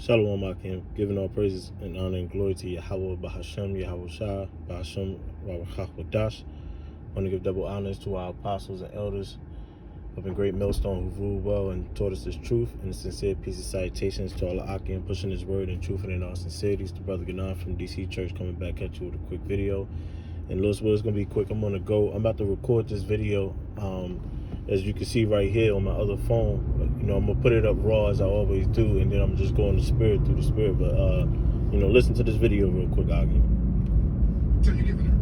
Shalom Akim, giving all praises and honor and glory to Yahweh Bahashem, Yahweh Shah, Bahashem, Wadash. I want to give double honors to our apostles and elders up in Great Millstone who ruled well and taught us this truth, and sincere peace and salutations to all the Akim pushing his word and truth and in all sincerities to Brother Ganan from DC Church coming back at you with a quick video. And Lord's will is going to be quick. I'm going to go. I'm about to record this video. As you can see right here on my other phone, I'm going to put it up raw as I always do, and then I'm just going to spirit through the spirit. But, listen to this video real quick, Aggie. So you giving her?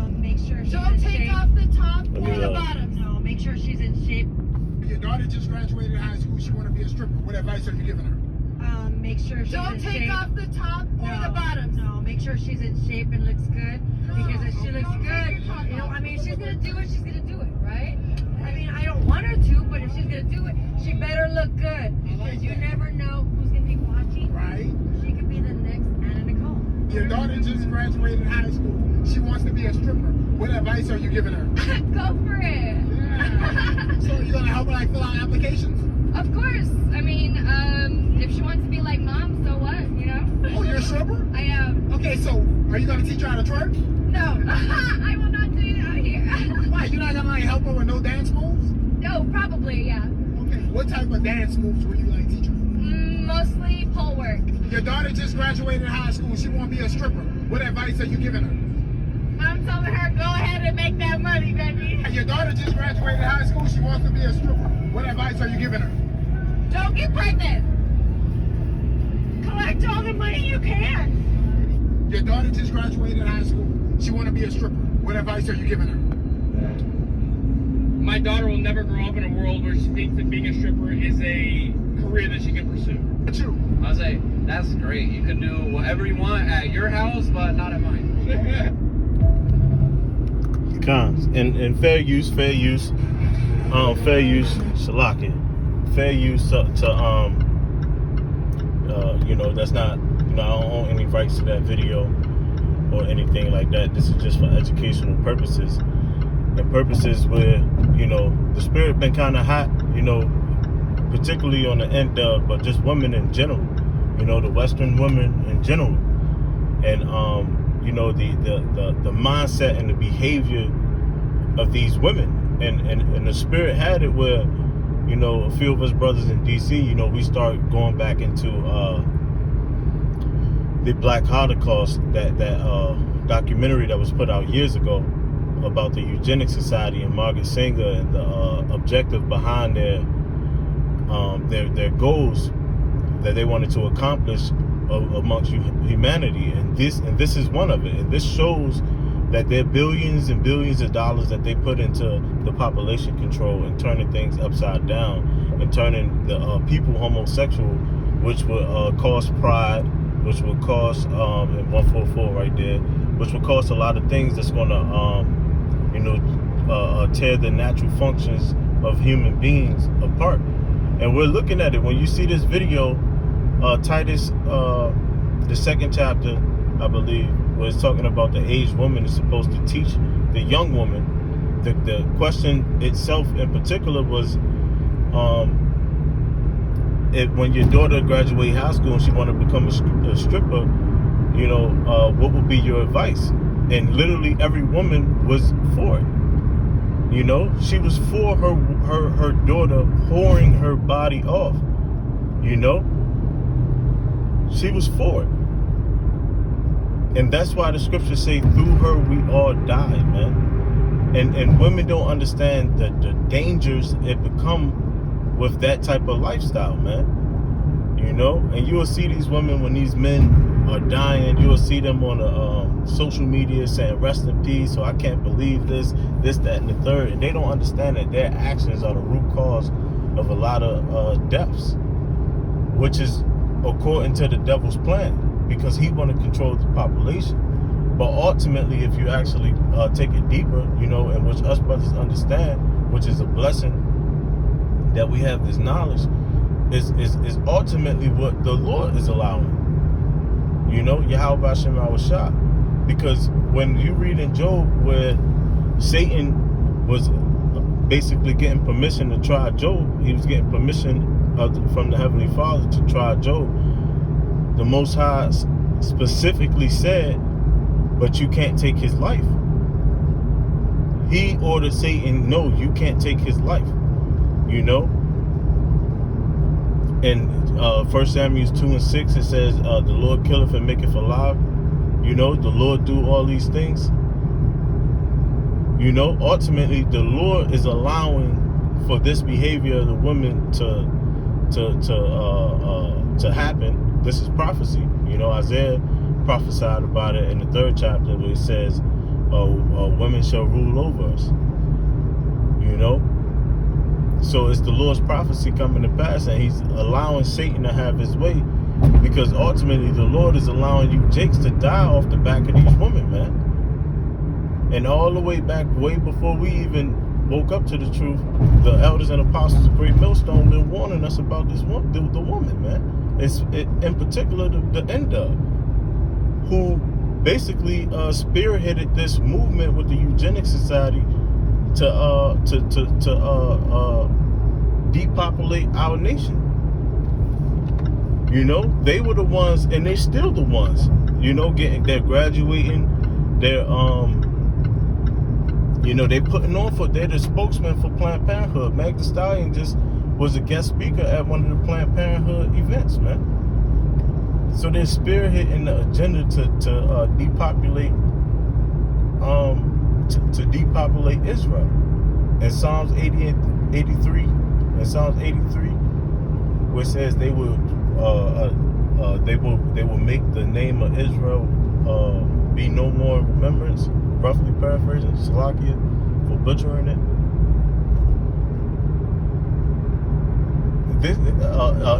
Make sure she's Don't in take shape. off the top Let or me, the bottom. No, make sure she's in shape. Your daughter just graduated high school. She want to be a stripper. What advice are you giving her? Make sure she's Don't in take shape. off the top or the bottom. No, make sure she's in shape and looks good. Because if she looks Don't take good, your top off. she's gonna do it. She's gonna do it, right? I don't want her to, but if she's gonna do it, she better look good. Because you never know who's gonna be watching. Right? She could be the next Anna Nicole. Your daughter just graduated high school. She wants to be a stripper. What advice are you giving her? Go for it. Yeah. So you're gonna help her fill out applications? Of course. If she wants to be like mom, so what? Oh, you're a stripper? I am. Okay, so are you gonna teach her how to twerk? No, I will not do that here. Why? You're not gonna help her with no dance moves? No, probably, yeah. Okay. What type of dance moves will you teach her? Mostly pole work. Your daughter just graduated high school. She want to be a stripper. What advice are you giving her? I'm telling her, go ahead and make that money, baby. And your daughter just graduated high school. She wants to be a stripper. What advice are you giving her? Don't get pregnant. Collect all the money you can. Your daughter just graduated high school. She want to be a stripper. What advice are you giving her? My daughter will never grow up in a world where she thinks that being a stripper is a career that she can pursue. What you? I say, that's great. You can do whatever you want at your house, but not at mine. Cons and fair use, Shalaki. Fair use to that's not, I don't own any rights to that video or anything like that. This is just for educational purposes and purposes where, the spirit been kind of hot, particularly on the end of, but just women in general, the Western women in general. And, the mindset and the behavior of these women. And the spirit had it where, a few of us brothers in DC, we start going back into the Black Holocaust, that documentary that was put out years ago about the Eugenics Society and Margaret Sanger and the objective behind their goals that they wanted to accomplish amongst humanity. And this is one of it. And this shows that there are billions and billions of dollars that they put into the population control and turning things upside down and turning the people homosexual, which would cause pride, which would cause and 144 right there, which would cause a lot of things that's going to tear the natural functions of human beings apart. And we're looking at it. When you see this video, Titus, the second chapter, I believe, where it's talking about the aged woman is supposed to teach the young woman. The question itself in particular was, when your daughter graduates high school and she want to become a stripper, what would be your advice? And literally every woman was for it. She was for her daughter whoring her body off. She was for it. And that's why the scriptures say, through her we all died, man. And women don't understand the dangers it become with that type of lifestyle, man. And you will see these women when these men are dying. You will see them on social media saying, rest in peace, or I can't believe this, that, and the third. And they don't understand that their actions are the root cause of a lot of deaths, which is according to the devil's plan, because he want to control the population. But ultimately, if you actually take it deeper, and which us brothers understand, which is a blessing that we have this knowledge, is ultimately what the Lord is allowing. Yahweh Hashem Shah. Because when you read in Job where Satan was basically getting permission to try Job, he was getting permission from the Heavenly Father to try Job. the Most High specifically said, but you can't take his life. He ordered Satan, no, you can't take his life. You know? In 1 Samuel 2:6, it says, the Lord killeth and maketh alive. You know, the Lord do all these things. You know, ultimately, the Lord is allowing for this behavior of the women to happen. This is prophecy. You know, Isaiah prophesied about it in the 3rd chapter, where it says, women shall rule over us. You know? So it's the Lord's prophecy coming to pass, and he's allowing Satan to have his way, because ultimately the Lord is allowing you jakes to die off the back of these women, man. And all the way back, way before we even woke up to the truth, the elders and apostles of Great Millstone been warning us about this one, the woman, man. In particular the Enda, who basically spearheaded this movement with the Eugenics Society to depopulate our nation. You know, they were the ones, and they're still the ones. You know, they're graduating. They're you know, they putting on for. They're the spokesman for Planned Parenthood. Meg Thee Stallion just was a guest speaker at one of the Planned Parenthood events, man. So they're spearheading the agenda to depopulate. To depopulate Israel. In Psalms 83, where it says they will make the name of Israel be no more in remembrance. Roughly paraphrasing, Salakia for butchering it. This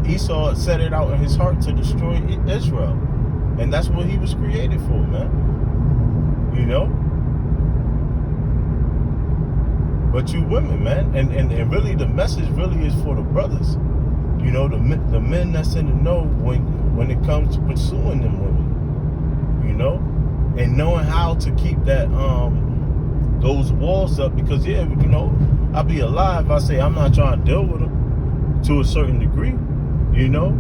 Esau set it out in his heart to destroy Israel, and that's what he was created for, man. You know. But you women, man, and really the message really is for the brothers. You know, the men that's in the know when it comes to pursuing them women. You know, and knowing how to keep that those walls up, because you know, I'll be alive if I say I'm not trying to deal with them to a certain degree. You know,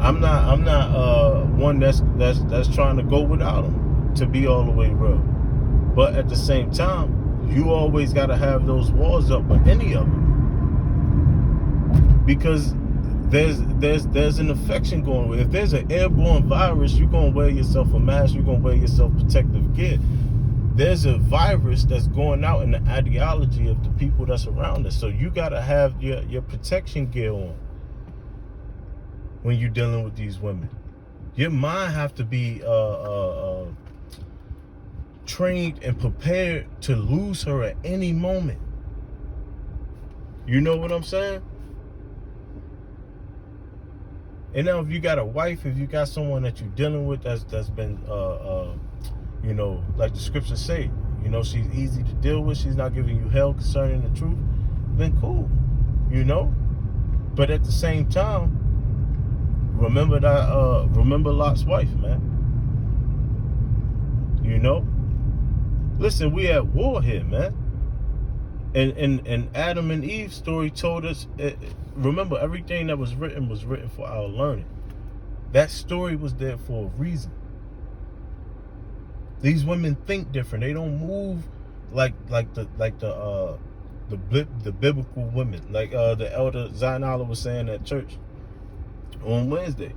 I'm not one that's trying to go without them, to be all the way real. But at the same time, you always got to have those walls up with any of them, because there's an infection going on. If there's an airborne virus, you're gonna wear yourself a mask, you're gonna wear yourself protective gear. There's a virus that's going out in the ideology of the people that's around us. So you gotta have your protection gear on when you're dealing with these women. Your mind have to be trained and prepared to lose her at any moment. You know what I'm saying? And now if you got a wife, if you got someone that you're dealing with that's been you know, like the scriptures say, you know, she's easy to deal with, she's not giving you hell concerning the truth, then cool. You know? But at the same time, remember Lot's wife, man. You know? Listen, we at war here, man. And Adam and Eve's story told us, remember, everything that was written for our learning. That story was there for a reason. These women think different. They don't move like the biblical women. Like the elder Zion Allah was saying at church on Wednesday.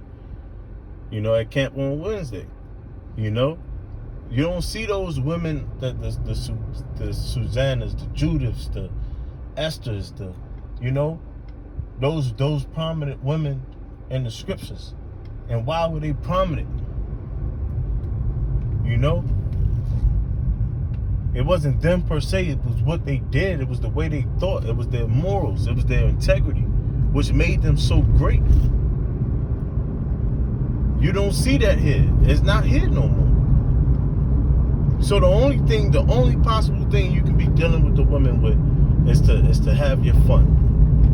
You know, at camp on Wednesday. You know? You don't see those women, the Susannas, the Judiths, the Esthers, you know, those prominent women in the scriptures. And why were they prominent? You know, it wasn't them per se. It was what they did. It was the way they thought. It was their morals. It was their integrity, which made them so great. You don't see that here. It's not here no more. So the only possible thing you can be dealing with the women with is to have your fun.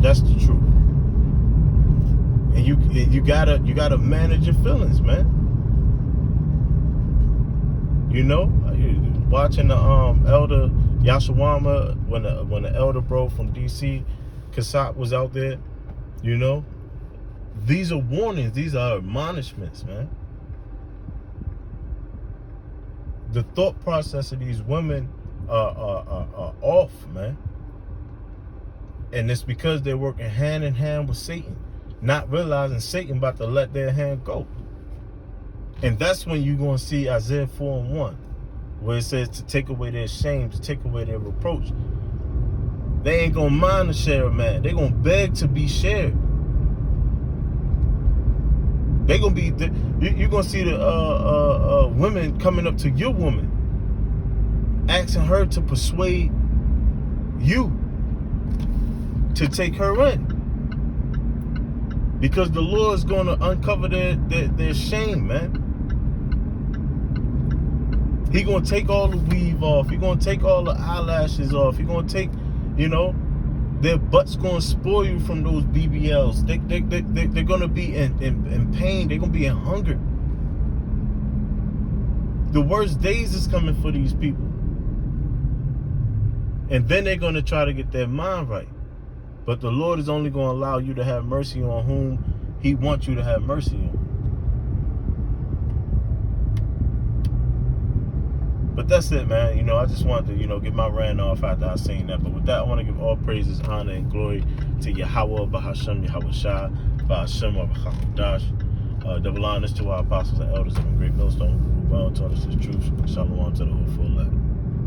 That's the truth. And you gotta manage your feelings, man. You know, watching the elder Yashawama when the elder bro from DC, Kasat, was out there, you know, These are warnings. These are admonishments, man. The thought process of these women are off, man. And it's because they're working hand in hand with Satan, not realizing Satan about to let their hand go. And that's when you're going to see Isaiah 4:1, where it says to take away their shame, to take away their reproach. They ain't going to mind the share of man. They're going to beg to be shared. They're going to be, you're going to see the women coming up to your woman, asking her to persuade you to take her in. Because the Lord is going to uncover their shame, man. He going to take all the weave off. He going to take all the eyelashes off. He going to take, you know, their butt's going to spoil you from those BBLs. They're going to be in pain. They're going to be in hunger. The worst days is coming for these people. And then they're going to try to get their mind right. But the Lord is only going to allow you to have mercy on whom he wants you to have mercy on. But that's it, man. You know, I just wanted to, you know, get my rant off after I seen that. But with that, I want to give all praises, honor, and glory to Yahweh, Bahashem, Yahweh Shai, Bahashem, Bahadash. Double honors to our apostles and elders of the great millstone who bound taught us his truth. Shalom to the whole full letter.